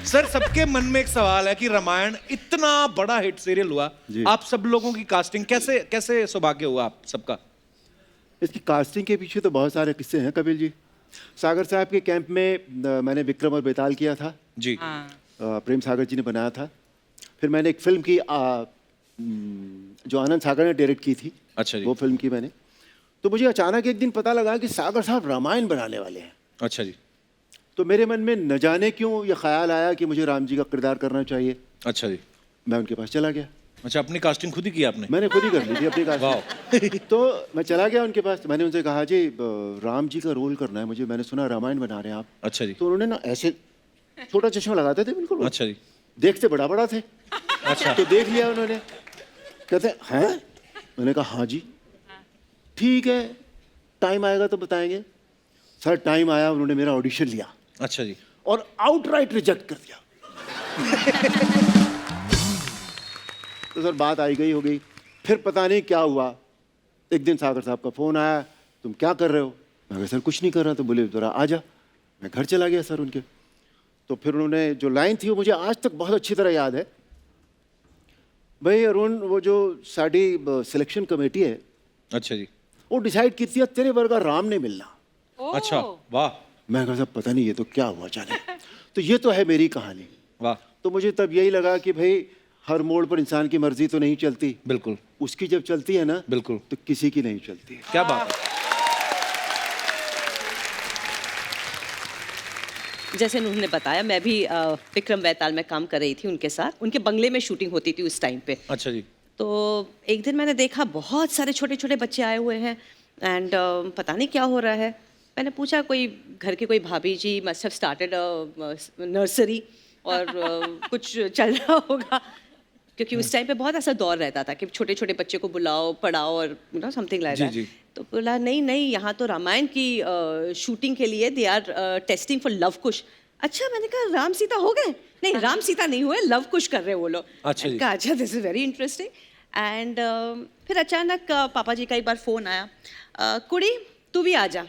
Sir सबके मन में एक सवाल है कि रामायण इतना बड़ा हिट सीरियल हुआ, आप सब लोगों की कास्टिंग कैसे कैसे सौभाग्य हुआ आप सबका? इसकी कास्टिंग के पीछे तो बहुत सारे किस्से हैं कपिल जी। सागर साहब के कैंप में मैंने विक्रम और बेताल किया था जी। प्रेम सागर जी ने बनाया था। फिर मैंने एक फिल्म की जो आनंद सागर ने डायरेक्ट की थी। अच्छा जी। वो फिल्म की मैंने। तो मुझे अचानक एक दिन पता लगा कि सागर साहब रामायण बनाने वाले हैं। अच्छा जी। तो मेरे मन में न जाने क्यों ये ख्याल आया कि मुझे राम जी का किरदार करना चाहिए। अच्छा जी। मैं उनके पास चला गया। अच्छा, अपनी कास्टिंग खुद ही की आपने? मैंने खुद ही कर ली थी अपनी कास्टिंग। तो मैं चला गया उनके पास। मैंने उनसे कहा जी राम जी का रोल करना है मुझे, मैंने सुना रामायण बना रहे हैं आप। अच्छा जी। तो उन्होंने ना ऐसे छोटा चश्मा लगाते थे बिल्कुल। अच्छा जी। देखते बड़ा बड़ा थे। अच्छा। तो देख लिया उन्होंने, कहते हैं? मैंने कहा हाँ जी ठीक है, टाइम आएगा तो बताएंगे। सर टाइम आया, उन्होंने मेरा ऑडिशन लिया। अच्छा जी। और आउटराइट रिजेक्ट कर दिया। तो सर बात आई गई हो गई। फिर पता नहीं क्या हुआ, एक दिन सागर साहब का फोन आया, तुम क्या कर रहे हो? मैं कहा सर कुछ नहीं कर रहा। तो बोले जरा आ जा। मैं घर चला गया सर उनके। तो फिर उन्होंने जो लाइन थी वो मुझे आज तक बहुत अच्छी तरह याद है। भाई अरुण, वो जो साड़ी सिलेक्शन कमेटी है, अच्छा जी, वो डिसाइड की थी तेरे वर्गा राम नहीं मिलना। अच्छा, वाह। मैं कहा साहब पता नहीं ये तो क्या हुआ जाने। तो ये तो है मेरी कहानी। वाह। तो मुझे तब यही लगा कि भाई हर मोड़ पर इंसान की मर्जी तो नहीं चलती। बिल्कुल। उसकी जब चलती है ना, बिल्कुल, तो किसी की नहीं चलती है। क्या बात है। जैसे उन्होंने बताया, मैं भी विक्रम बेताल में काम कर रही थी उनके साथ। उनके बंगले में शूटिंग होती थी उस टाइम पे। अच्छा जी। तो एक दिन मैंने देखा बहुत सारे छोटे छोटे बच्चे आए हुए हैं एंड पता नहीं क्या हो रहा है। मैंने पूछा, कोई घर के कोई भाभी जी मस्ट हैव स्टार्टेड नर्सरी और कुछ चल रहा होगा, क्योंकि उस टाइम पे बहुत ऐसा दौर रहता था कि छोटे छोटे बच्चे को बुलाओ, पढ़ाओ और समथिंग लाइक दैट। तो बोला नहीं नहीं, यहाँ तो रामायण की शूटिंग के लिए they are testing for Luv Kush. अच्छा, मैंने कहा राम सीता हो गए? नहीं, राम सीता नहीं हुए, लव कुश कर रहे वो लोग। अच्छा जी। अच्छा, this is very interesting. And फिर अचानक पापा जी का एक बार फोन आया, कुड़ी तू भी आ जा,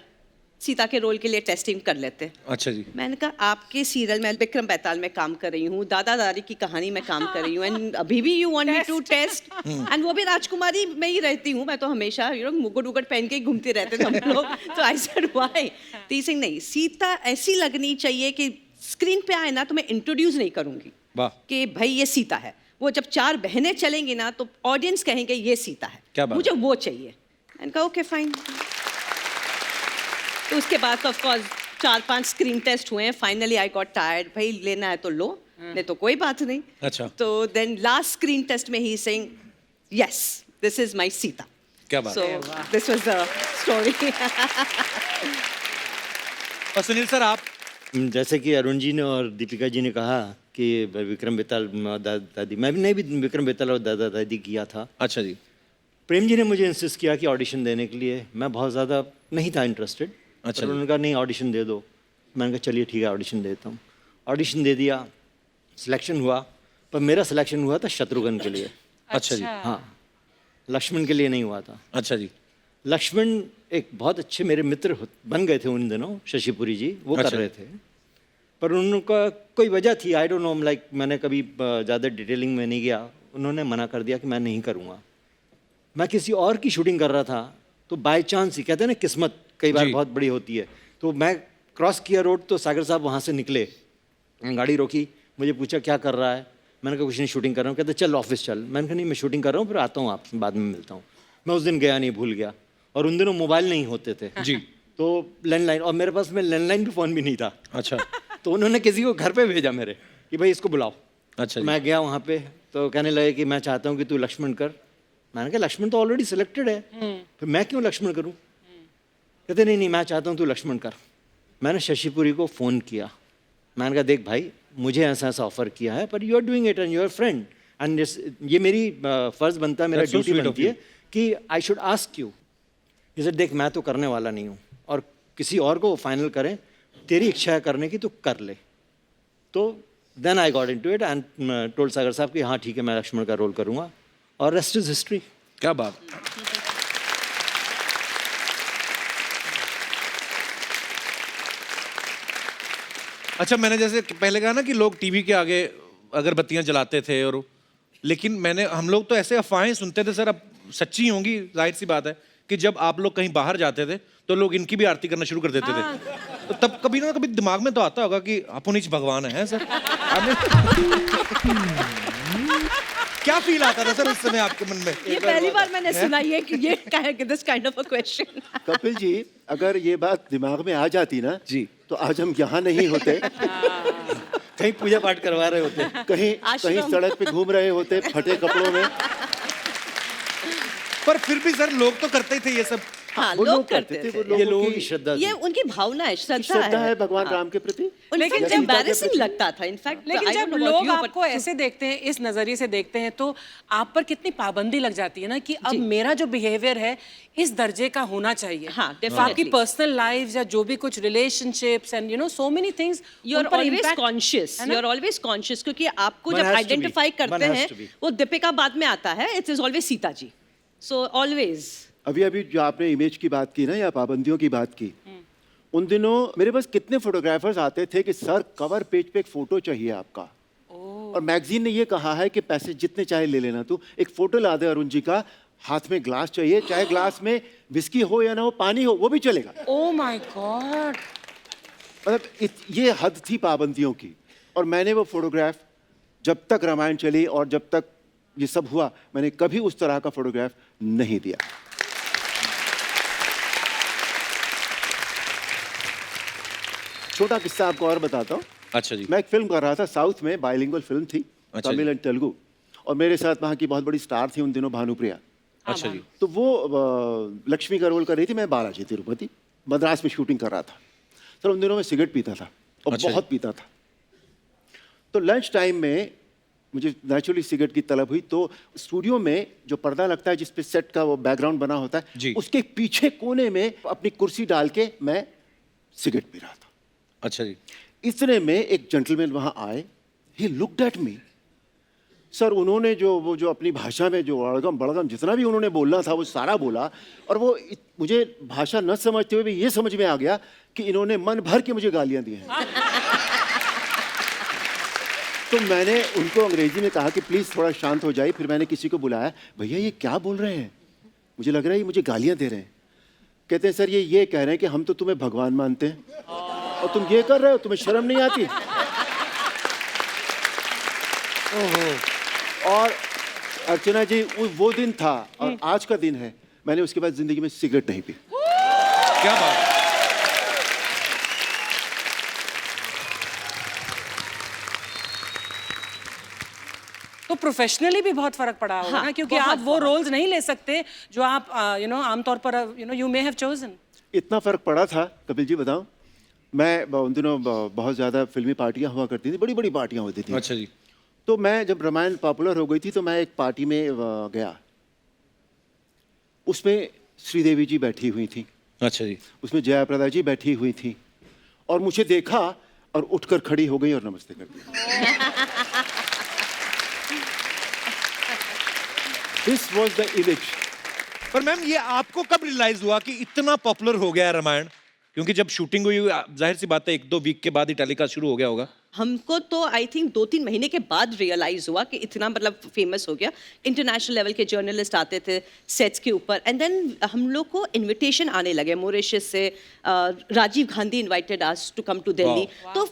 सीता के रोल के लिए टेस्टिंग कर लेते। अच्छा जी। मैंने कहा आपके सीरियल में विक्रम बेताल में काम कर रही हूँ, दादा दादी की कहानी में काम कर रही हूँ, एंड अभी भी you want me to test? And वो भी राजकुमारी में ही रहती हूँ मैं, तो हमेशा मुकुट उकुट पहन के ही घूमते रहते थे हम लोग। तो आई सेड व्हाई? तो सिंह नहीं, सीता ऐसी लगनी चाहिए कि स्क्रीन पे आए ना तो मैं इंट्रोड्यूस नहीं करूंगी कि भाई ये सीता है। वो जब चार बहनें चलेंगी ना तो ऑडियंस कहेंगे ये सीता है। क्या बात? मुझे वो चाहिए। मैंने कहा ओके फाइन। तो उसके बाद तो ऑफ कोर्स 4-5 स्क्रीन टेस्ट हुए हैं। फाइनली आई गॉट टायर्ड, भाई लेना है तो लो, नहीं तो कोई बात नहीं। अच्छा। तो देन लास्ट स्क्रीन टेस्ट में he saying yes this is my Sita. क्या बात। So this was the story. और सुनील सर आप? जैसे कि अरुण जी ने और दीपिका जी ने कहा कि विक्रम बेताल दादा दादी, मैंने भी विक्रम बेताल और दादा दादी किया था। अच्छा जी। प्रेम जी ने मुझे इंसिस्ट किया कि ऑडिशन देने के लिए। मैं बहुत ज़्यादा नहीं था इंटरेस्टेड। अच्छा। उन्होंने कहा नहीं ऑडिशन दे दो। मैंने कहा चलिए ठीक है ऑडिशन देता हूँ। ऑडिशन दे दिया, सिलेक्शन हुआ, पर मेरा सिलेक्शन हुआ था शत्रुघ्न के लिए। अच्छा जी। हाँ, लक्ष्मण के लिए नहीं हुआ था। अच्छा जी। लक्ष्मण एक बहुत अच्छे मेरे मित्र बन गए थे उन दिनों, शशिपुरी जी, वो कर रहे थे। पर उनका कोई वजह थी, आई डोंट नो, लाइक मैंने कभी ज़्यादा डिटेलिंग में नहीं गया। उन्होंने मना कर दिया कि मैं नहीं करूँगा। मैं किसी और की शूटिंग कर रहा था, तो बाय चांस ही, कहते हैं ना किस्मत कई बार बहुत बड़ी होती है। तो मैं क्रॉस किया रोड, तो सागर साहब वहाँ से निकले, गाड़ी रोकी, मुझे पूछा क्या कर रहा है? मैंने कहा कुछ नहीं, शूटिंग कर रहा हूँ। कहते चल ऑफिस चल। मैंने कहा नहीं मैं शूटिंग कर रहा हूँ, फिर आता हूँ, आपसे बाद में मिलता हूँ। मैं उस दिन गया नहीं, भूल गया। और उन दिनों मोबाइल नहीं होते थे जी। तो लैंडलाइन, और मेरे पास में लैंडलाइन भी फ़ोन भी नहीं था। अच्छा। तो उन्होंने किसी को घर पे भेजा मेरे कि भाई इसको बुलाओ। अच्छा। मैं गया वहाँ पे, तो कहने लगे कि मैं चाहता हूँ कि तू लक्ष्मण कर। मैंने कहा लक्ष्मण तो ऑलरेडी सिलेक्टेड है, फिर मैं क्यों लक्ष्मण करूँ? कहते नहीं नहीं मैं चाहता हूँ तू लक्ष्मण कर। मैंने शशिपुरी को फ़ोन किया। मैंने कहा देख भाई, मुझे ऐसा ऐसा ऑफर किया है, पर you are doing it and you are friend, and ये मेरी फ़र्ज़ बनता है, मेरा ड्यूटी बनती है कि आई शुड आस्क यू। जैसे देख मैं तो करने वाला नहीं हूँ, और किसी और को फाइनल करें, तेरी इच्छा है करने की तो कर ले। तो then I got into it and told Sagar साहब कि हाँ ठीक है मैं लक्ष्मण का रोल करूँगा, और रेस्ट इज हिस्ट्री। क्या बात। अच्छा, मैंने जैसे पहले कहा ना कि लोग टीवी के आगे अगरबत्तियां जलाते थे, और लेकिन हम लोग तो ऐसे अफवाहें सुनते थे सर, अब सच्ची होंगी, जाहिर सी बात है कि जब आप लोग कहीं बाहर जाते थे तो लोग इनकी भी आरती करना शुरू कर देते थे। तो तब कभी ना कभी दिमाग में तो आता होगा कि अपुनीच भगवान है सर। क्या फील आता था सर उस समय आपके मन में? ये पहली बार मैंने सुना ये कि ये this kind of a question. Kapil ji, अगर ये बात दिमाग में आ जाती ना जी, तो आज हम यहाँ नहीं होते, कहीं पूजा पाठ करवा रहे होते, कहीं सड़क पे घूम रहे होते फटे कपड़ों में। पर फिर भी सर लोग तो करते ही थे ये सब। हाँ, वो लोग करते थे। ये लोगों की श्रद्धा थी। ये उनकी भावना है, श्रद्धा श्रद्धा है है भगवान राम के प्रति। लेकिन जब एम्बैरेसिंग लगता था, इनफैक्ट लेकिन जब लोग आपको ऐसे देखते हैं, इस नजरिए से देखते हैं, तो आप पर कितनी पाबंदी लग जाती है ना कि अब मेरा जो बिहेवियर है इस दर्जे का होना चाहिए। हाँ, तो आपकी पर्सनल लाइफ या जो भी कुछ relationships and so many things, you are always conscious, you are always conscious, क्योंकि आपको One जब has to be. आइडेंटिफाई करते One has हैं to be. वो दीपिका बाद में आता है, it is always Sita ji. So always अभी अभी जो आपने इमेज की बात की ना, या पाबंदियों की बात की, उन दिनों मेरे पास कितने फोटोग्राफर्स आते थे कि सर कवर पेज पे एक फोटो चाहिए आपका, और मैगजीन ने ये कहा है कि पैसे जितने चाहे ले लेना, तू एक फोटो ला दे अरुण जी का, हाथ में ग्लास चाहिए, चाहे ग्लास में विस्की हो या ना हो, पानी हो, वो भी चलेगा। Oh my God. मतलब ये हद थी पाबंदियों की। और मैंने वो फोटोग्राफ जब तक रामायण चली और जब तक ये सब हुआ, मैंने कभी उस तरह का फोटोग्राफ नहीं दिया। छोटा किस्सा आपको और बताता हूँ। अच्छा जी। मैं एक फिल्म कर रहा था साउथ में, बाइलिंगुअल फिल्म थी, अच्छा तमिल जी। एंड तेलुगु, और मेरे साथ वहाँ की बहुत बड़ी स्टार थी उन दिनों, भानुप्रिया। अच्छा जी। तो वो लक्ष्मी का रोल कर रही थी, मैं बालाजी तिरुपति मद्रास में शूटिंग कर रहा था। सर उन दिनों मैं सिगरेट पीता था, और अच्छा बहुत पीता था। तो लंच टाइम में मुझे नेचुरली सिगरेट की तलब हुई, तो स्टूडियो में जो पर्दा लगता है जिस पे सेट का वो बैकग्राउंड बना होता है, जी। उसके पीछे कोने में अपनी कुर्सी डाल के मैं सिगरेट पी रहा था। अच्छा जी। इतने में एक जेंटलमैन वहां आए, he looked at me. Sir उन्होंने जो अपनी भाषा में जो अड़गम बड़गम जितना भी उन्होंने बोलना था वो सारा बोला, और वो मुझे भाषा न समझते हुए भी ये समझ में आ गया कि इन्होंने मन भर के मुझे गालियां दी हैं। तो मैंने उनको अंग्रेजी में कहा कि प्लीज थोड़ा शांत हो जाइए। फिर मैंने किसी को बुलाया, भैया ये क्या बोल रहे हैं, मुझे लग रहा है ये मुझे गालियां दे रहे हैं। कहते हैं सर ये कह रहे हैं कि हम तो तुम्हें भगवान मानते हैं और तुम ये कर रहे हो, तुम्हें शर्म नहीं आती। और अर्चना जी वो दिन था और आज का दिन है, मैंने उसके बाद जिंदगी में सिगरेट नहीं पी। क्या बात है। तो प्रोफेशनली भी बहुत फर्क पड़ा होगा ना, क्योंकि आप वो रोल्स नहीं ले सकते जो आप आमतौर पर यू मे हैव चोजन। इतना फर्क पड़ा था कपिल जी, बताऊं, मैं उन दिनों बहुत ज़्यादा फिल्मी पार्टियां हुआ करती थी, बड़ी बड़ी पार्टियां होती थी। अच्छा जी। तो मैं जब रामायण पॉपुलर हो गई थी तो मैं एक पार्टी में गया, उसमें श्रीदेवी जी बैठी हुई थी, अच्छा जी। उसमें जयाप्रदा जी बैठी हुई थी, और मुझे देखा और उठकर खड़ी हो गई और नमस्ते कर दिया। This was the image. पर मैम ये आपको कब रियलाइज हुआ कि इतना पॉपुलर हो गया है रामायण? क्योंकि जब शूटिंग हुई, जाहिर सी बात है 1-2 वीक के बाद ही टेलीकास्ट शुरू हो गया होगा। हमको तो आई थिंक 2-3 महीने के बाद रियलाइज हुआ कि इतना मतलब फेमस हो गया। इंटरनेशनल लेवल के जर्नलिस्ट आते थे सेट्स के ऊपर, एंड देन हम लोग को इनविटेशन आने लगे मॉरिशस से। Rajiv Gandhi invited us to come to Delhi. तो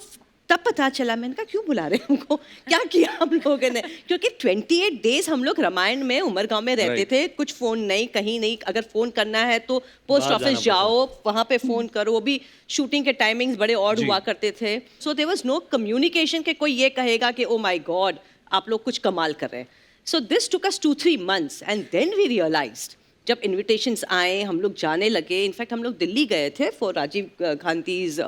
तब पता चला, मैंने कहा क्यों बुला रहे हैं हमको, क्या किया हम लोगों ने, क्योंकि 28 डेज हम लोग रामायण में उमरगांव में रहते थे, कुछ फोन नहीं, कहीं नहीं। अगर फोन करना है तो पोस्ट ऑफिस जाओ, वहाँ पे फोन करो, वो भी शूटिंग के टाइमिंग्स बड़े ऑड हुआ करते थे। So there was no communication कि कोई ये कहेगा कि ओ माय गॉड आप लोग कुछ कमाल कर रहे हैं। So this took us 2-3 months and then we realised, जब इनविटेशंस आए हम लोग जाने लगे। इनफैक्ट हम लोग दिल्ली गए थे for Rajiv Gandhi's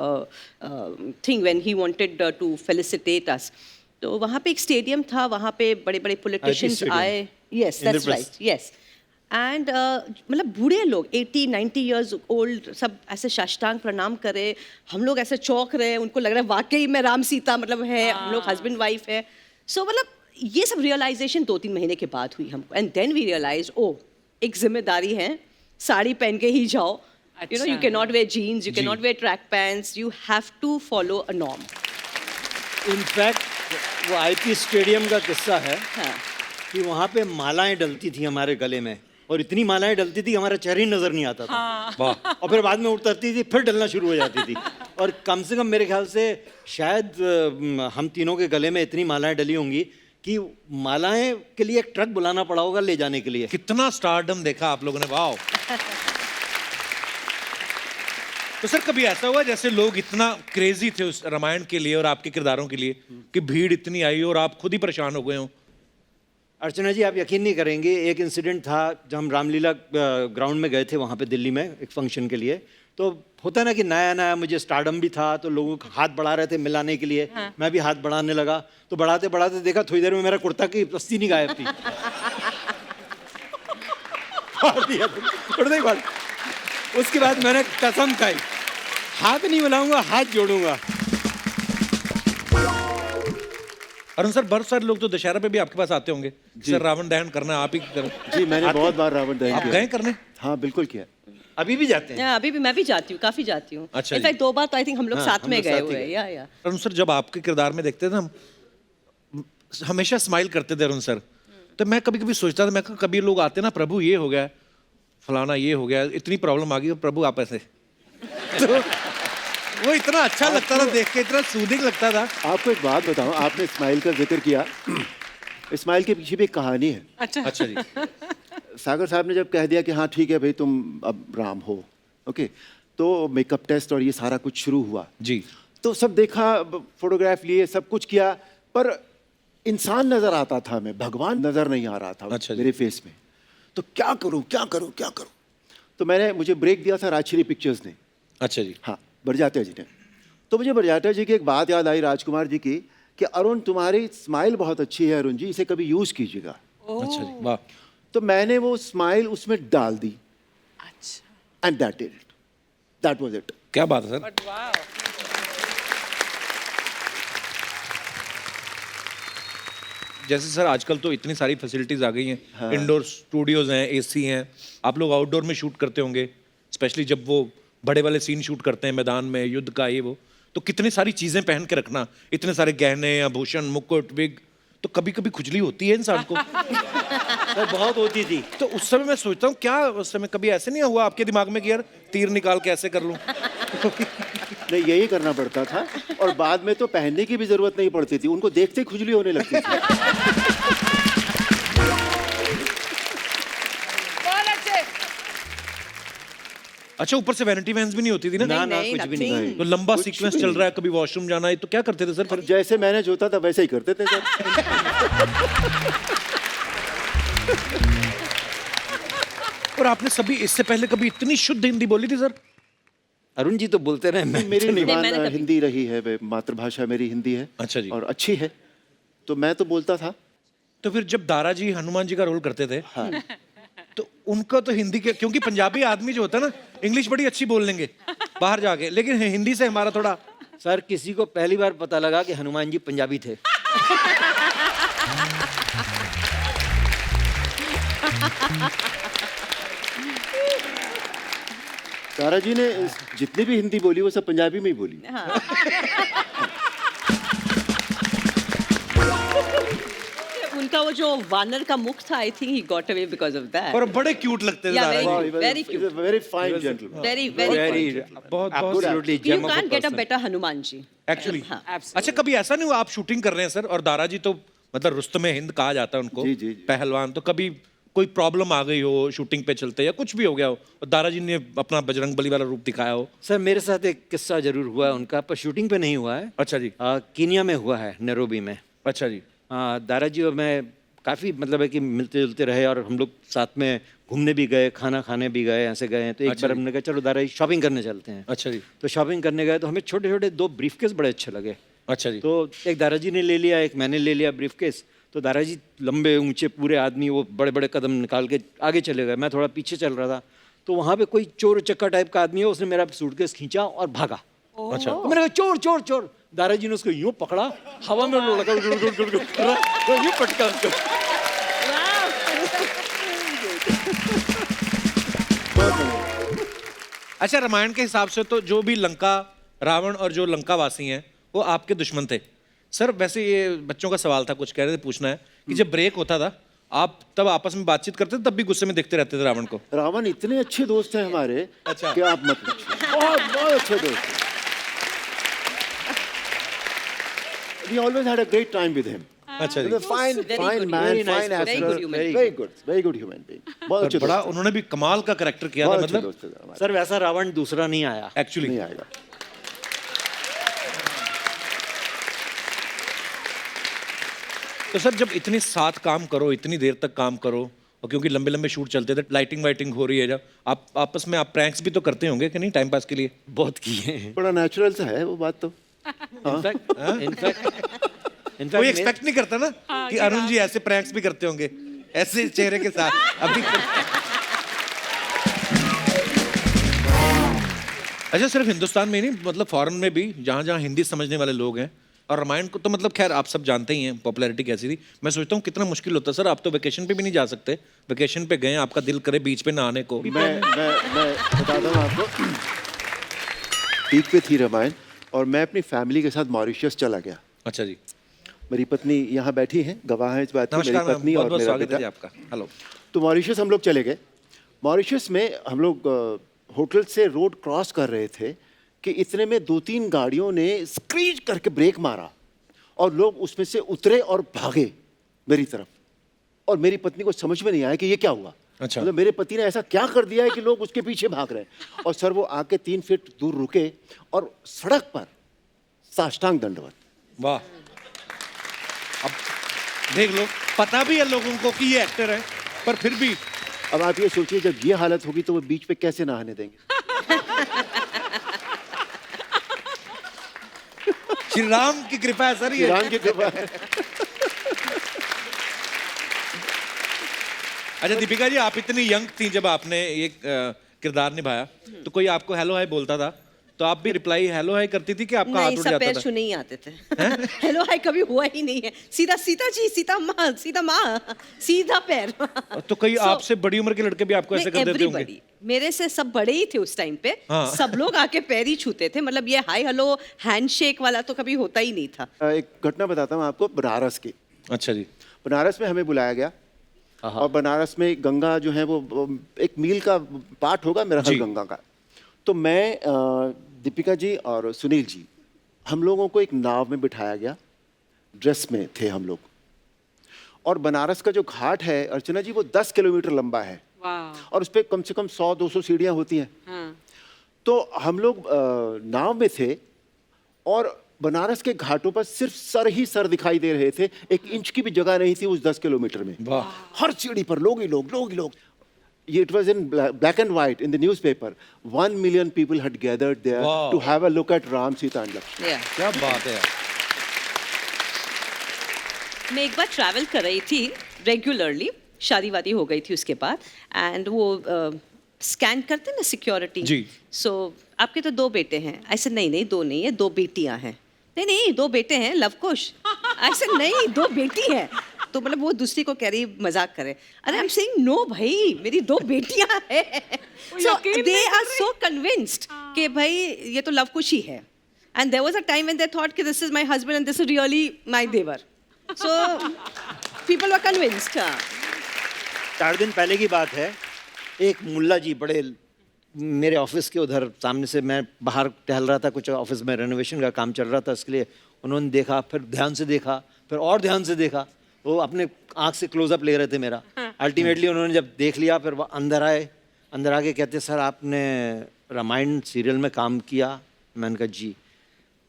thing when he wanted to felicitate us. तो वहाँ पे एक स्टेडियम था, वहाँ पे बड़े बड़े पॉलिटिशियंस आए। Yes that's right, yes. And मतलब बूढ़े लोग 80-90 ईयर्स ओल्ड सब ऐसे साष्टांग प्रणाम करे, हम लोग ऐसे चौंक रहे, उनको लग रहा है वाकई में राम सीता मतलब है, हम लोग हस्बैंड वाइफ है। सो मतलब ये सब रियलाइजेशन 2-3 महीने के बाद हुई हमको, and then we realise oh एक जिम्मेदारी है, साड़ी पहन के ही जाओ, you know, you can not wear jeans, you can not wear track pants, you have to follow a norm. In fact वो आईपी स्टेडियम का किस्सा है हाँ कि वहाँ पे मालाएं डलती थी हमारे गले में, और इतनी मालाएं डलती थी कि हमारा चेहरा ही नजर नहीं आता था। वाह। और फिर बाद में उतरती थी, फिर डलना शुरू हो जाती थी। और कम से कम मेरे ख्याल से शायद हम तीनों के गले में इतनी मालाएं डली होंगी कि मालाएं के लिए एक ट्रक बुलाना पड़ा होगा ले जाने के लिए। कितना स्टारडम देखा आप लोगों ने, वाह। तो सर कभी ऐसा हुआ जैसे लोग इतना क्रेजी थे उस रामायण के लिए और आपके किरदारों के लिए कि भीड़ इतनी आई और आप खुद ही परेशान हो गए हो? अर्चना जी, आप यकीन नहीं करेंगे, एक इंसिडेंट था जब हम रामलीला ग्राउंड में गए थे वहाँ पे दिल्ली में एक फंक्शन के लिए। तो होता है ना कि नया नया मुझे स्टारडम भी था, तो लोग हाथ बढ़ा रहे थे मिलाने के लिए। मैं भी हाथ बढ़ाने लगा, तो बढ़ाते बढ़ाते देखा थोड़ी देर में मेरा कुर्ता की पस्ती नहीं गायब थी। फाड़ दिया कुर्ता ही फाड़। उसके बाद मैंने कसम खाई, हाथ नहीं मिलाऊंगा, हाथ जोड़ूंगा। अरुण सर, बहुत सारे लोग तो दशहरा पे भी आपके पास आते होंगे, सर रावण दहन करना आप ही करें। जी मैंने बहुत बार रावण दहन आप किया। गए करने? हाँ बिल्कुल किया। अभी भी जाते हैं। अभी भी मैं भी जाती हूँ, काफी जाती हूँ। अच्छा जी। इनफैक्ट 2 बार तो आई थिंक हम लोग हाँ, साथ हम में लोग गए साथ ही हुए हैं। गए। या अरुण सर, जब आपके किरदार में देखते थे हम हमेशा स्माइल करते थे अरुण सर। तो मैं कभी कभी सोचता था, मैं कहा कभी लोग आते ना, प्रभु ये हो गया, फलाना ये हो गया, इतनी प्रॉब्लम आ गई, प्रभु आप ऐसे। तो वो इतना अच्छा लगता था देख के, इतना सूदिंग लगता था। आपको एक बात बताऊं, आपने स्माइल का जिक्र किया। स्माइल के पीछे भी एक कहानी है। अच्छा अच्छा जी। सागर साहब ने जब कह दिया कि हाँ ठीक है भाई तुम अब राम हो, ओके, तो मेकअप टेस्ट और ये सारा कुछ शुरू हुआ। जी। तो सब देखा, फोटोग्राफ लिए, सब कुछ किया, पर इंसान नजर आता था, मैं भगवान नजर नहीं आ रहा था अच्छा जी। मेरे फेस में। तो क्या करूं क्या करूं क्या करूं? तो मुझे ब्रेक दिया था राजश्री पिक्चर्स ने। अच्छा जी। हाँ, बरजात्या जी ने। तो मुझे बरजात्या जी की एक बात याद आई, राजकुमार जी की, कि अरुण तुम्हारी स्माइल बहुत अच्छी है अरुण जी, इसे कभी यूज कीजिएगा। अच्छा जी, वाह। तो मैंने वो स्माइल उसमें डाल दी, अच्छा एंड दैट वाज इट। क्या बात है सर। बट वाह। जैसे सर आजकल तो इतनी सारी फैसिलिटीज आ गई हैं, इंडोर स्टूडियोज हैं, एसी हैं, आप लोग आउटडोर में शूट करते होंगे, स्पेशली जब वो बड़े वाले सीन शूट करते हैं मैदान में, युद्ध का ये वो, तो कितनी सारी चीजें पहन के रखना, इतने सारे गहने, आभूषण, मुकुट, विग, तो कभी कभी खुजली होती है इंसान को। सर बहुत होती थी। तो उस समय मैं सोचता हूँ, क्या उस समय कभी ऐसे नहीं हुआ आपके दिमाग में कि यार तीर निकाल के ऐसे कर लूं? नहीं, यही करना पड़ता था, और बाद में तो पहनने की भी जरूरत नहीं पड़ती थी, उनको देखते ही खुजली होने लगती थी। बहुत अच्छे। अच्छा, ऊपर से वैनिटी वैन्स भी नहीं होती थी ना? ना, नहीं, कुछ भी nothing। नहीं। तो लंबा कुछ सीक्वेंस भी चल नहीं। रहा है, कभी वॉशरूम जाना है, तो क्या करते थे सर फिर? जैसे मैनेज होता था वैसे ही करते थे सर। और आपने सभी इससे पहले कभी इतनी शुद्ध हिंदी बोली थी सर? अरुण जी तो बोलते रहे, मैं मेरी नहीं, जुबान मैंने कभी- हिंदी रही है, मातृभाषा मेरी हिंदी है। अच्छा जी। और अच्छी है, तो मैं तो बोलता था। तो फिर जब दारा जी हनुमान जी का रोल करते थे, तो उनका तो हिंदी के, क्योंकि पंजाबी आदमी जो होता है ना, इंग्लिश बड़ी अच्छी बोल लेंगे बाहर जाके, लेकिन हिंदी से हमारा थोड़ा। सर किसी को पहली बार पता लगा कि हनुमान जी पंजाबी थे। तारा जी ने जितनी भी हिंदी बोली वो सब पंजाबी में ही बोली। उनका वो जो वानर का मुख था, I think he got away because of that. और बड़े क्यूट लगते थे Yeah, Dara very ji. cute. Very cute. Very fine gentleman. Very Very, very बहुत absolutely you gem of a can get a person. Better Hanuman ji. Actually. हाँ। अच्छा, कभी ऐसा नहीं हुआ आप शूटिंग कर रहे हैं सर, और दारा जी तो मतलब रुस्तमे हिंद कहा जाता है उनको, जी, जी, जी। पहलवान, तो कभी कोई प्रॉब्लम आ गई हो शूटिंग पे चलते, या कुछ भी हो गया हो और दारा जी ने अपना बजरंगबली वाला रूप दिखाया हो? सर मेरे साथ एक किस्सा जरूर हुआ है उनका, पर शूटिंग पे नहीं हुआ है। अच्छा जी। कीनिया में हुआ है, नैरोबी में। अच्छा जी। दारा जी और मैं काफ़ी मतलब है कि मिलते जुलते रहे, और हम लोग साथ में घूमने भी गए, खाना खाने भी गए, ऐसे गए हैं। तो एक अच्छा बार जी। हमने कहा चलो दारा जी शॉपिंग करने चलते हैं। अच्छा जी। तो शॉपिंग करने गए तो हमें छोटे छोटे 2 ब्रीफकेस बड़े अच्छे लगे। अच्छा जी। तो एक दारा जी ने ले लिया, एक मैंने ले लिया ब्रीफकेस। तो दारा जी लंबे ऊंचे पूरे आदमी, वो बड़े बड़े कदम निकाल के आगे चले गए, मैं थोड़ा पीछे चल रहा था। तो वहाँ पे कोई चोर चक्का टाइप का आदमी है, उसने मेरा सूटकेस खींचा और भागा। अच्छा। तो मैंने कहा चोर चोर चोर। दारा जी ने उसको यूं पकड़ा, हवा में लगा, यूं पटका उसको। अच्छा, रामायण के हिसाब से तो जो भी लंका रावण और जो लंकावासी हैं वो आपके दुश्मन थे, सर वैसे ये बच्चों का सवाल था, कुछ कह रहे थे, पूछना है कि जब ब्रेक होता था आप तब आपस में बातचीत करते थे, तब भी गुस्से में देखते रहते थे रावण को? रावण इतने अच्छे दोस्त हैं हमारे कि आप मत पूछिए, बहुत बहुत अच्छे दोस्त हैं। We always had a great time with him. अच्छा जी। He's a fine, Very fine good, man, very nice fine person. actor, Very good human being. very good human being. बहुत अच्छे बड़ा दोस्त हैं, उन्होंने भी कमाल का करेक्टर किया था, बहुत अच्छे मतलब दोस्त हैं हमारे। सर वैसा रावण दूसरा नहीं आया। एक्चुअली। नहीं आएगा। तो सर जब इतने साथ काम करो, इतनी देर तक काम करो, और क्योंकि लंबे लंबे शूट चलते थे, लाइटिंग वाइटिंग हो रही है, जब आप आपस में आप प्रैंक्स भी तो करते होंगे कि नहीं, टाइम पास के लिए? बहुत किए हैं। बड़ा नेचुरल सा है वो बात तो। इनफैक्ट कोई एक्सपेक्ट नहीं करता ना कि अरुण जी ऐसे प्रैंक्स भी करते होंगे, ऐसे चेहरे के साथ अभी। अच्छा, सिर्फ हिंदुस्तान में ही नहीं, मतलब फॉरेन में भी जहाँ जहाँ हिंदी समझने वाले लोग हैं, और रामायण को तो मतलब खैर आप सब जानते ही हैं पॉपुलैरिटी कैसी थी। मैं सोचता हूँ कितना मुश्किल होता है सर, आप तो वेकेशन पे भी नहीं जा सकते, वेकेशन पे गए आपका दिल करे बीच पे नहाने को। मैं बताता हूँ आपको, पीक पे थी रामायण और मैं अपनी फैमिली के साथ मॉरिशस चला गया। अच्छा जी, मेरी पत्नी यहाँ बैठी हैं, गवाह हैं इस बात की, मेरी नमस्कार मैम, पत्नी बहुत और बहुत मेरा स्वागत है जी बेटा। आपका। हेलो। तो मॉरिशस हम लोग चले गए। मॉरिशस में हम लोग होटल से रोड क्रॉस कर रहे थे कि इतने में 2-3 गाड़ियों ने स्क्रीच करके ब्रेक मारा और लोग उसमें से उतरे और भागे मेरी तरफ, और मेरी पत्नी को समझ में नहीं आया कि ये क्या हुआ। अच्छा। मतलब मेरे पति ने ऐसा क्या कर दिया है कि लोग उसके पीछे भाग रहे हैं। और सर वो आके 3 फीट दूर रुके और सड़क पर साष्टांग दंडवत। वाह, अब देख लो, पता भी है लोगों को कि ये एक्टर है, पर फिर भी। अब आप ये सोचिए जब ये हालत होगी तो वो बीच पे कैसे नहाने देंगे। श्री राम की कृपा है सर ये। राम की कृपा है। अच्छा दीपिका जी, आप इतनी यंग थी जब आपने ये किरदार निभाया, तो कोई आपको हेलो हाय बोलता था तो आप भी रिप्लाई हेलो हाय करती थी कि आपका हाथ नहीं, उठ सब जाता पैर था? छूने ही आते थे। हेलो हाय कभी हुआ ही नहीं है, सीधा सीता जी, सीता माँ, सीधा पैर। तो कई So, आपसे बड़ी उम्र के लड़के भी आपको ऐसे कर देते होंगे? everybody, मेरे से सब बड़े ही थे उस टाइम पे। हाँ। सब लोग आके पैर ही छूते थे, मतलब ये हाय हेलो हैंडशेक वाला तो कभी होता ही नहीं था। एक घटना बताता हूँ आपको बनारस की। अच्छा जी। बनारस में हमें बुलाया गया और बनारस में गंगा जो है वो एक मील का पार्ट होगा मेरा ख्याल गंगा का। तो मैं दीपिका जी और सुनील जी, हम लोगों को एक नाव में बिठाया गया, ड्रेस में थे हम लोग, और बनारस का जो घाट है अर्चना जी वो 10 किलोमीटर लंबा है वाह। और उस पर कम से कम 100-200 सीढ़ियाँ होती हैं। हाँ। तो हम लोग नाव में थे और बनारस के घाटों पर सिर्फ सर ही सर दिखाई दे रहे थे, 1 इंच की भी जगह नहीं थी उस 10 किलोमीटर में। वाह। हर सीढ़ी पर लोग ही लोग, लोग ही लोग। ये it was in black and white in the newspaper. 1 million people had gathered there Wow. To have a look at Ram, Sita and Lakshman. Yeah. क्या बात है। मैं एक बार ट्रैवल कर रही थी रेगुलरली, शादी वादी हो गई थी उसके बाद, एंड वो स्कैन करते ना सिक्योरिटी। जी। सो आपके तो 2 बेटे हैं। ऐसे नहीं नहीं 2 नहीं है, 2 बेटियां हैं। नहीं नहीं 2 बेटे हैं लवकुश। ऐसे नहीं 2 बेटी हैं। तो मतलब वो दूसरी को कह रही मजाक करे, अरे आई एम सेइंग नो भाई मेरी 2 बेटियां हैं। सो दे आर सो कन्विंस्ड कि भाई ये तो लवकुश ही है। And there was a time when they thought कि this is my husband and this is really my देवर। So people were convinced. 4 दिन पहले की बात है, एक मुल्ला जी बड़े मेरे ऑफिस के उधर सामने से, मैं बाहर टहल रहा था, कुछ ऑफिस में रेनोवेशन का काम चल रहा था, इसके लिए उन्होंने देखा, फिर ध्यान से देखा, फिर और ध्यान से देखा, वो अपने आँख से क्लोजअप ले रहे थे मेरा। अल्टीमेटली उन्होंने जब देख लिया फिर वो अंदर आए, अंदर आके कहते सर आपने रामायण सीरियल में काम किया? मैंने कहा जी।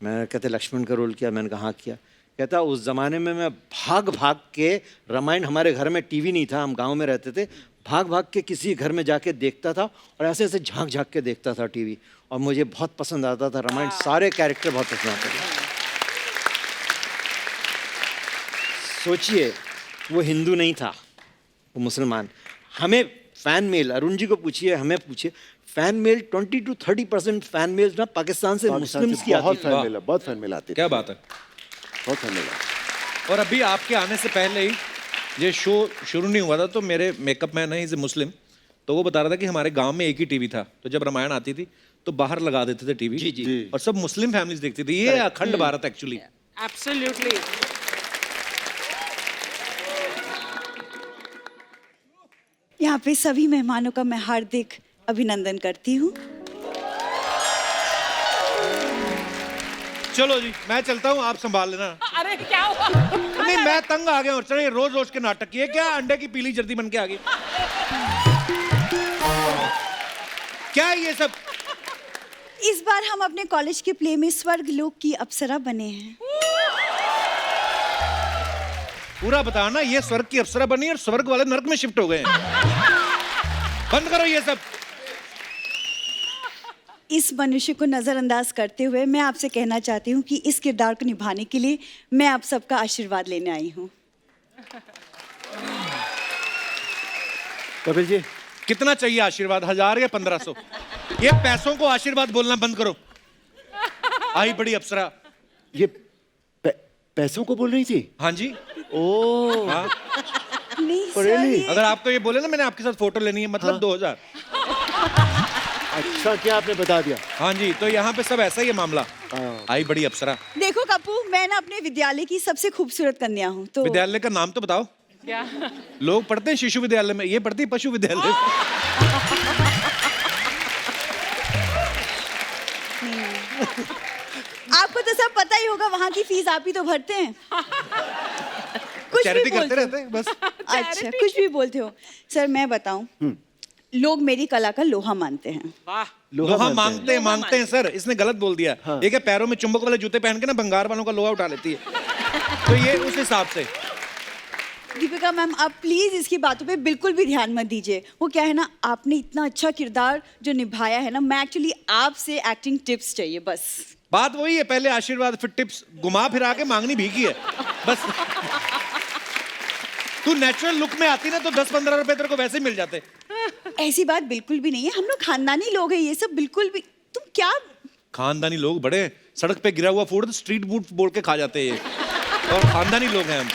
मैंने कहते लक्ष्मण का रोल किया? मैंने कहा हाँ किया। कहता उस ज़माने में मैं भाग भाग के रामायण, हमारे घर में टीवी नहीं था, हम गांव में रहते थे, भाग भाग के किसी घर में जाके देखता था और ऐसे ऐसे झांक झांक के देखता था टीवी, और मुझे बहुत पसंद आता था रामायण, सारे कैरेक्टर बहुत पसंद आते थे। सोचिए वो हिंदू नहीं था, वो मुसलमान। हमें फैन मेल, अरुण जी को पूछिए, हमें पूछिए, fan mail 20 to 30% fan mail ना पाकिस्तान से मुस्लिम्स की बहुत आती थी। फैन मिला, बहुत फैन मिला आती थी। क्या बात है। बहुत फैन मिला। और अभी आपके आने से पहले ही ये शो शुरू नहीं हुआ था, तो मेरे मेकअप मैन है इज मुस्लिम, तो वो बता रहा था कि हमारे गांव में एक ही टीवी था, तो जब रामायण आती थी तो बाहर लगा देते थे टीवी। जी, जी। और सब मुस्लिम फैमिलीज देखती थी। ये अखंड भारत एक्चुअली। एब्सोल्युटली। यहाँ पे सभी मेहमानों का मैं हार्दिक अभिनंदन करती हूँ। चलो जी, मैं चलता हूँ, आप संभाल लेना। अरे क्या हुआ? नहीं, मैं तंग आ गया और चले रोज रोज के नाटक किए क्या, अंडे की पीली जर्दी बन के आ गई। क्या है ये सब? इस बार हम अपने कॉलेज के प्ले में स्वर्ग लोक की अप्सरा बने हैं। पूरा बताओ ना, ये स्वर्ग की अप्सरा बनी और स्वर्ग वाले नर्क में शिफ्ट हो गए हैं। बंद करो ये सब। इस मनुष्य को नजरअंदाज करते हुए मैं आपसे कहना चाहती हूँ कि इस किरदार को निभाने के लिए मैं आप सबका आशीर्वाद लेने आई हूँ। कपिल जी, कितना चाहिए आशीर्वाद, 1000 या 1500? ये पैसों को आशीर्वाद बोलना बंद करो। आई बड़ी अप्सरा। ये पैसों को बोल रही थी? हाँ जी। ओ, हाँ, नहीं Really? सर, ये- अगर आपको ये बोले ना मैंने आपके साथ फोटो लेनी है, मतलब 2000। अच्छा क्या आपने बता दिया? हाँ जी, तो यहाँ पे सब ऐसा ही है मामला। हाँ। आई बड़ी अप्सरा। देखो कप्पू, मैं ना अपने विद्यालय की सबसे खूबसूरत कन्या हूँ, तो विद्यालय का नाम तो बताओ। क्या? लोग पढ़ते हैं शिशु विद्यालय में, ये पढ़ती है पशु विद्यालय। आपको तो सब पता ही होगा, वहाँ की फीस आप ही तो भरते हैं। कुछ भी चैरिटी करते बोलते हो। रहते हैं बस। अच्छा, कुछ भी बोलते हो। सर मैं बताऊं, लोग मेरी कला का लोहा मानते हैं। वाह। लोहा मांगते हैं सर, इसने गलत बोल दिया। हाँ। ये क्या पैरों में चुंबक वाले जूते पहन के ना बंगार वालों का लोहा उठा लेती है, तो ये उस हिसाब से। दीपिका मैम, आप प्लीज इसकी बातों पे बिल्कुल भी ध्यान मत दीजिए। वो क्या है ना, आपने इतना अच्छा किरदार जो निभाया है ना, मैं एक्चुअली आपसे एक्टिंग टिप्स चाहिए बस। बात वही है, पहले आशीर्वाद फिर टिप्स, घुमा फिरा के मांगनी भीगी है बस। तू नेचुरल लुक में आती ना तो 10-15 रुपए तेरे को वैसे ही मिल जाते। ऐसी बात बिल्कुल भी नहीं है, हम लोग खानदानी लोग हैं, ये सब बिल्कुल भी। तुम क्या, खानदानी लोग बड़े, सड़क पे गिरा हुआ फूड स्ट्रीट फूड बोल के खा जाते हैं ये, और खानदानी लोग हैं हम।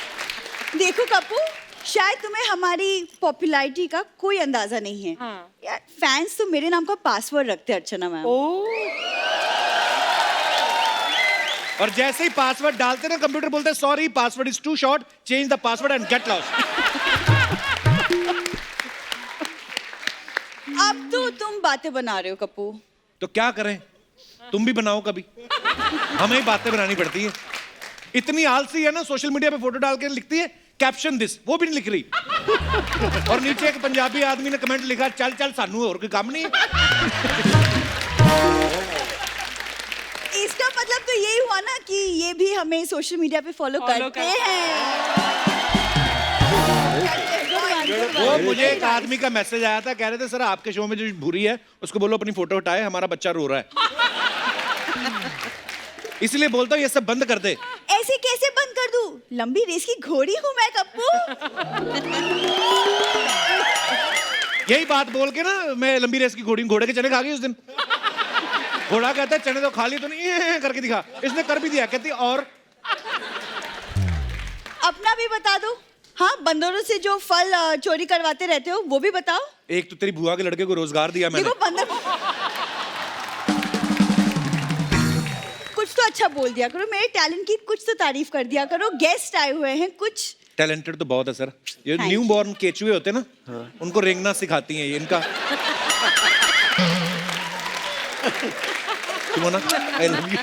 देखो कप्पू, शायद तुम्हें हमारी पॉपुलैरिटी का कोई अंदाजा नहीं है। हाँ। यार फैंस तो मेरे नाम का पासवर्ड रखते हैं अर्चना मैम। और जैसे ही पासवर्ड डालते ना कंप्यूटर बोलते हैं sorry password is too short, change the password and get lost. अब तो तुम बातें बना रहे हो कप्पू। तो क्या करें, तुम भी बनाओ कभी, हमें ही बातें बनानी पड़ती है। इतनी आलसी है ना, सोशल मीडिया पे फोटो डाल के लिखती है कैप्शन दिस, वो भी नहीं लिख रही। और नीचे एक पंजाबी आदमी ने कमेंट लिखा, चल चल सानू और कोई काम नहीं है। इसका मतलब तो यही हुआ ना कि ये भी हमें सोशल मीडिया पे फॉलो करते हैं। वो मुझे एक आदमी का मैसेज आया था, कह रहे थे सर आपके शो में जो भूरी है उसको बोलो अपनी फोटो हटाए, हमारा बच्चा रो रहा है। इसलिए बोलता हूँ ये सब बंद कर दे। ऐसे कैसे बंद कर दूं? लंबी रेस की घोड़ी हूं मैं कप्पू। यही बात बोल के ना मैं लंबी रेस की घोड़े के चने खा गई उस दिन। घोड़ा कहता है चने तो खा लिए तो नहीं, ये करके दिखा, इसने कर भी दिया। कहती और अपना भी बता दो। हाँ, बंदरों से जो फल चोरी करवाते रहते हो वो भी बताओ। एक तो तेरी बुआ के लड़के को रोजगार दिया मैंने। देखो बंदर, कुछ तो अच्छा बोल दिया करो, मेरे टैलेंट की कुछ तो तारीफ कर दिया करो। गेस्ट आए हुए हैं, कुछ टैलेंटेड तो बहुत है सर। ये Thank न्यू बॉर्न केचुए होते हैं ना, उनको रेंगना सिखाती हैं ये इनका। Simona, I love you.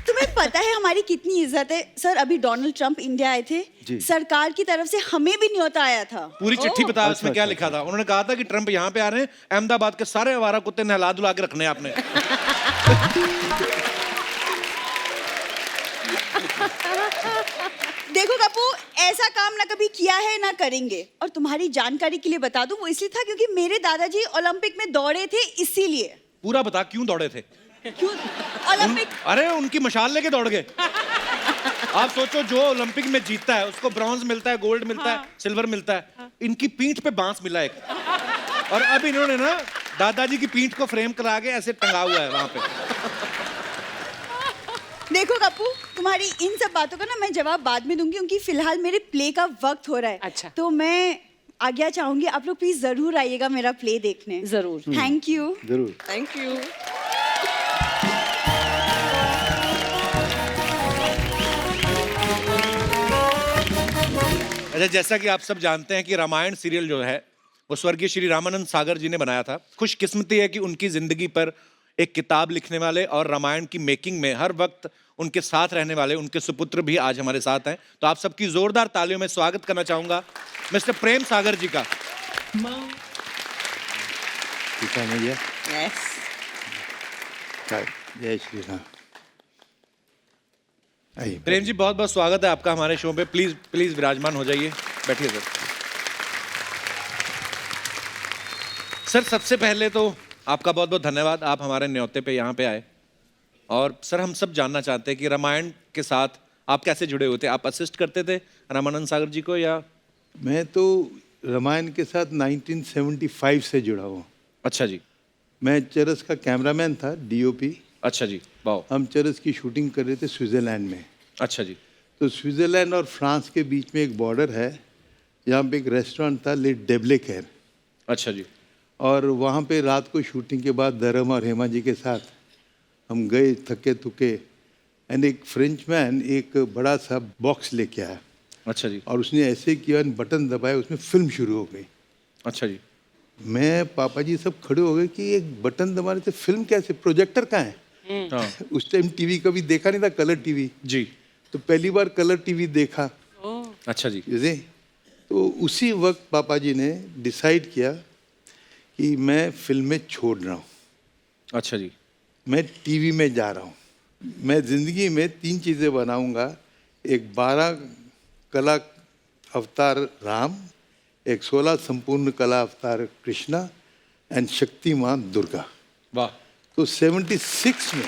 तुम्हें पता है हमारी कितनी इज्जत है सर। अभी डोनाल्ड ट्रंप इंडिया आए थे, जी। सरकार की तरफ से हमें भी न्योता आया था। पूरी चिट्ठी बता अच्छा, उसमें क्या अच्छा, लिखा था। उन्होंने कहा था कि ट्रंप यहाँ पे आ रहे हैं, अहमदाबाद के सारे आवारा कुत्ते नहला धुला के रखने हैं आपने। देखो कप्पू, ऐसा काम ना कभी किया है ना करेंगे। और तुम्हारी जानकारी के लिए बता दूं, वो इसलिए था क्योंकि मेरे दादाजी ओलंपिक में दौड़े थे, इसीलिए। पूरा बता क्यों दौड़े थे। क्यों ओलंपिक? अरे उनकी मशाल लेके दौड़ गए। आप सोचो जो ओलंपिक में जीतता है उसको ब्रॉन्ज मिलता है, गोल्ड मिलता है, सिल्वर मिलता है। इनकी पीठ पे बांस मिला एक, और अब इन्होंने ना दादाजी की पीठ को फ्रेम करा के ऐसे टंगा हुआ है वहां पे। देखो कप्पू, तुम्हारी इन सब बातों का ना मैं जवाब बाद में दूंगी, क्योंकि फिलहाल मेरे प्ले का वक्त हो रहा है। अच्छा। तो मैं आज्ञा चाहूंगी, आप लोग प्लीज जरूर आइएगा मेरा प्ले देखने। जरूर। Thank you. जरूर। Thank you. अच्छा, जैसा कि आप सब जानते हैं कि रामायण सीरियल जो है वो स्वर्गीय श्री रामानंद सागर जी ने बनाया था। खुशकिस्मती है कि उनकी जिंदगी पर एक किताब लिखने वाले और रामायण की मेकिंग में हर वक्त उनके साथ रहने वाले उनके सुपुत्र भी आज हमारे साथ हैं। तो आप सबकी जोरदार तालियों में स्वागत करना चाहूंगा मिस्टर प्रेम सागर जी का। ठीक है भैया। यस। जय श्री राम। आइए प्रेम जी, बहुत बहुत स्वागत है आपका हमारे शो पे। प्लीज प्लीज विराजमान हो जाइए, बैठिए सर। सर, सबसे पहले तो आपका बहुत बहुत धन्यवाद, आप हमारे न्योते पे यहाँ पे आए। और सर, हम सब जानना चाहते हैं कि रामायण के साथ आप कैसे जुड़े हुए थे? आप असिस्ट करते थे रामानंद सागर जी को या? मैं तो रामायण के साथ 1975 से जुड़ा हूँ। अच्छा जी। मैं चरस का कैमरामैन था, डीओपी। अच्छा जी, वाह। हम चरस की शूटिंग कर रहे थे स्विट्जरलैंड में। अच्छा जी। तो स्विट्जरलैंड और फ्रांस के बीच में एक बॉर्डर है, यहाँ पे एक रेस्टोरेंट था, ले डेब्लेकेर। अच्छा जी। और वहाँ पे रात को शूटिंग के बाद धर्म और हेमा जी के साथ हम गए थके थुके, एंड एक फ्रेंच मैन एक बड़ा सा बॉक्स लेके आया अच्छा जी। और उसने ऐसे किया, बटन दबाया, उसमें फिल्म शुरू हो गई। अच्छा जी। मैं, पापा जी सब खड़े हो गए कि एक बटन दबाने से फिल्म कैसे, प्रोजेक्टर कहाँ है? हाँ उस टाइम टीवी कभी देखा नहीं था, कलर टीवी। जी। तो पहली बार कलर टीवी देखा। अच्छा जी। जैसे तो उसी वक्त पापा जी ने डिसाइड किया कि मैं फिल्में छोड़ रहा हूँ, अच्छा जी। मैं टीवी में जा रहा हूँ। मैं ज़िंदगी में 3 चीज़ें बनाऊंगा, एक 12 कला अवतार राम, एक 16 संपूर्ण कला अवतार कृष्णा, एंड शक्तिमान दुर्गा। वाह। तो 76 में